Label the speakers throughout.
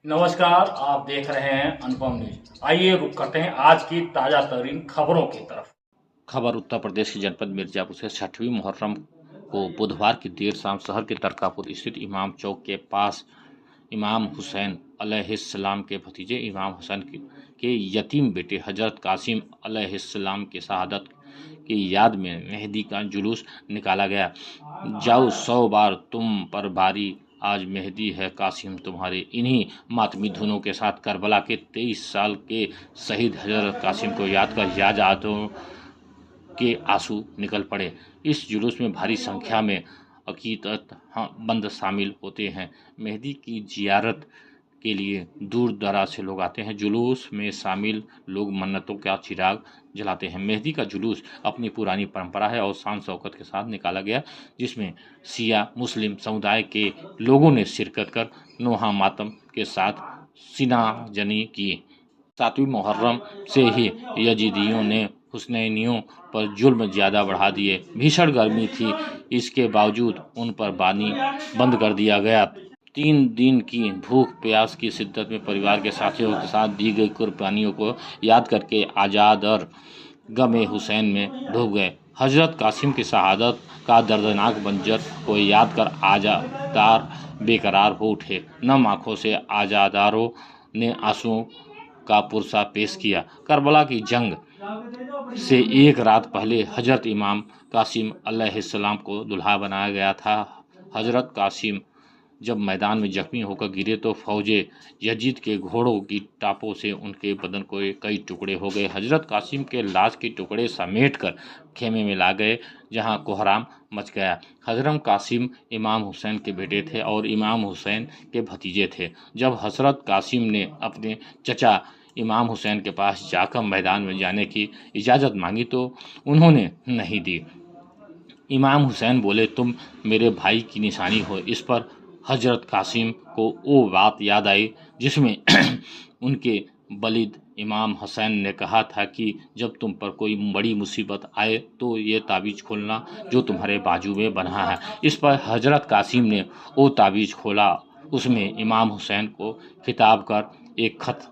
Speaker 1: नमस्कार, आप देख रहे हैं अनुपम न्यूज। आइए रुक करते हैं आज की ताजा तरीन खबरों की तरफ। खबर उत्तर प्रदेश के जनपद मिर्जापुर से 6वीं मुहर्रम को बुधवार की देर शाम शहर के तरकापुर स्थित इमाम चौक के पास इमाम हुसैन अलैहिस्सलाम के भतीजे इमाम हसन के यतीम बेटे हजरत कासिम अलैहिस्सलाम के शहादत की याद में मेहंदी का जुलूस निकाला गया। जाओ 100 बार तुम पर भारी, आज मेहंदी है कासिम तुम्हारे। इन्हीं मातमी धुनों के साथ करबला के 23 साल के शहीद हजरत कासिम को याद कर यादों के आंसू निकल पड़े। इस जुलूस में भारी संख्या में अकीदतमंद शामिल होते हैं। मेहंदी की जियारत के लिए दूर दराज से लोग आते हैं। जुलूस में शामिल लोग मन्नतों का चिराग जलाते हैं। मेहंदी का जुलूस अपनी पुरानी परंपरा है और शान शौकत के साथ निकाला गया, जिसमें शिया मुस्लिम समुदाय के लोगों ने शिरकत कर नोहा मातम के साथ सीना जनी की। 7वीं मुहर्रम से ही यजीदियों ने हुसैनियों पर जुल्म ज़्यादा बढ़ा दिए। भीषण गर्मी थी, इसके बावजूद उन पर पानी बंद कर दिया गया। 3 दिन की भूख प्यास की शिद्दत में परिवार के साथियों के साथ दी गई कुर्बानियों को याद करके आज़ाद और गमे हुसैन में डूब गए। हजरत कासिम की शहादत का दर्दनाक मंजर को याद कर आज़ादार बेकरार हो उठे। नम आँखों से आज़ादारों ने आंसुओं का पुरसा पेश किया। करबला की जंग से एक रात पहले हजरत इमाम कासिम अलैहिस्सलाम को दुल्हा बनाया गया था। हजरत कासिम जब मैदान में जख्मी होकर गिरे तो फौजे यजीद के घोड़ों की टापों से उनके बदन को कई टुकड़े हो गए। हजरत कासिम के लाश के टुकड़े समेटकर खेमे में ला गए, जहां कोहराम मच गया। हजरत कासिम इमाम हुसैन के बेटे थे और इमाम हुसैन के भतीजे थे। जब हजरत कासिम ने अपने चचा इमाम हुसैन के पास जाकर मैदान में जाने की इजाज़त मांगी तो उन्होंने नहीं दी। इमाम हुसैन बोले, तुम मेरे भाई की निशानी हो। इस पर हजरत कासिम को वो बात याद आई जिसमें उनके वलीद इमाम हुसैन ने कहा था कि जब तुम पर कोई बड़ी मुसीबत आए तो ये ताबीज़ खोलना जो तुम्हारे बाजू में बना है। इस पर हजरत कासिम ने वो ताबीज़ खोला। उसमें इमाम हुसैन को खिताब कर एक खत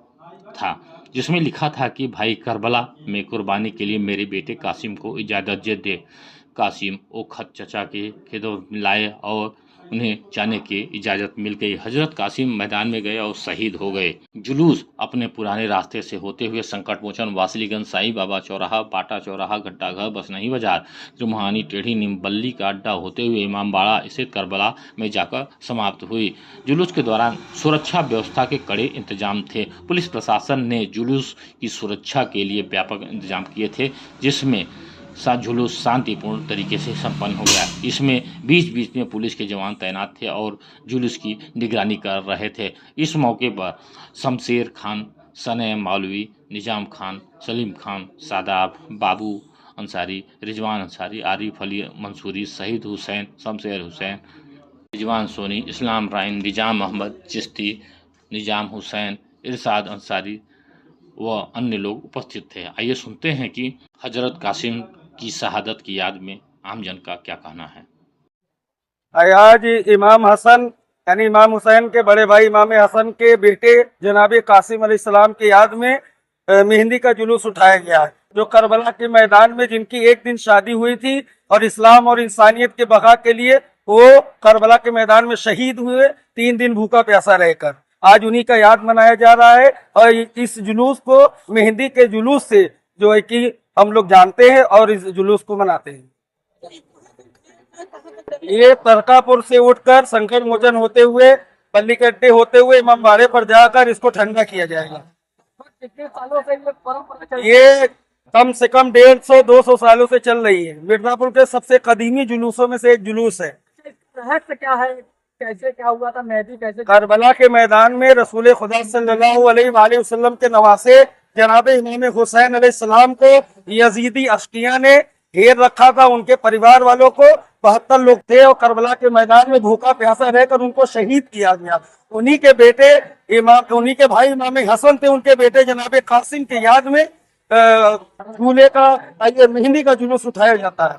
Speaker 1: था, जिसमें लिखा था कि भाई, करबला में कुर्बानी के लिए मेरे बेटे कासिम को इजाज़त दे। कासिम वो खत चचा के खिदमत में लाए और उन्हें जाने की इजाज़त मिल गई। हजरत कासिम मैदान में गए और शहीद हो गए। जुलूस अपने पुराने रास्ते से होते हुए संकट मोचन, वासलीगंज, साईं बाबा चौराहा, बाटा चौराहा, घंटाघर, बसनही बाजार, त्रिमुहानी, टेढ़ी, नीमबल्ली का अड्डा होते हुए इमामबाड़ा स्थित करबला में जाकर समाप्त हुई। जुलूस के दौरान सुरक्षा व्यवस्था के कड़े इंतजाम थे। पुलिस प्रशासन ने जुलूस की सुरक्षा के लिए व्यापक इंतजाम किए थे, जिसमें जुलूस शांतिपूर्ण तरीके से संपन्न हो गया। इसमें बीच बीच में पुलिस के जवान तैनात थे और जुलूस की निगरानी कर रहे थे। इस मौके पर शमशेर खान, सने मौलवी, निजाम खान, सलीम खान, सादाब, बाबू अंसारी, रिजवान अंसारी, आरिफ अली मंसूरी, शहीद हुसैन, शमशेर हुसैन, रिजवान सोनी, इस्लाम राइन, निजाम अहमद चिश्ती, निजाम हुसैन, इरशाद अंसारी व अन्य लोग उपस्थित थे। आइए सुनते हैं कि हजरत कासिम की शहादत की याद में आमजन का क्या कहना है।
Speaker 2: आज इमाम हसन यानी इमाम हुसैन के बड़े भाई इमाम हसन के बेटे जनाब कासिम अलैहिस्सलाम की याद में मेहंदी का जुलूस उठाया गया है, जो करबला के मैदान में जिनकी एक दिन शादी हुई थी और इस्लाम और इंसानियत के बका के लिए वो करबला के मैदान में शहीद हुए, 3 दिन भूखा प्यासा रहकर। आज उन्हीं का याद मनाया जा रहा है और इस जुलूस को मेहंदी के जुलूस से जो है कि हम लोग जानते हैं और इस जुलूस को मनाते हैं। ये तरकापुर से उठकर संकट मोचन होते हुए पल्ली के अड्डे होते हुए इमामबाड़े पर जाकर इसको ठंडा किया जाएगा। कितने सालों से ये परंपरा ये कम से कम 150-200 सालों से चल रही है। मिर्जापुर के सबसे कदीमी जुलूसों में से एक जुलूस है। रहस्य क्या है, कैसे क्या हुआ था, मेहंदी कैसे? करबला के मैदान में रसूल खुदा सल्लल्लाहु अलैहि वसल्लम के नवासे जनाब इमाम हुसैन अलैहिस्सलाम को यजीदी अश्किया ने घेर रखा था। उनके परिवार वालों को 72 लोग थे और करबला के मैदान में भूखा प्यासा रहकर उनको शहीद किया गया। उन्हीं के भाई इमाम हसन थे, उनके बेटे जनाब कासिम की याद में मेहंदी का जुलूस उठाया जाता है।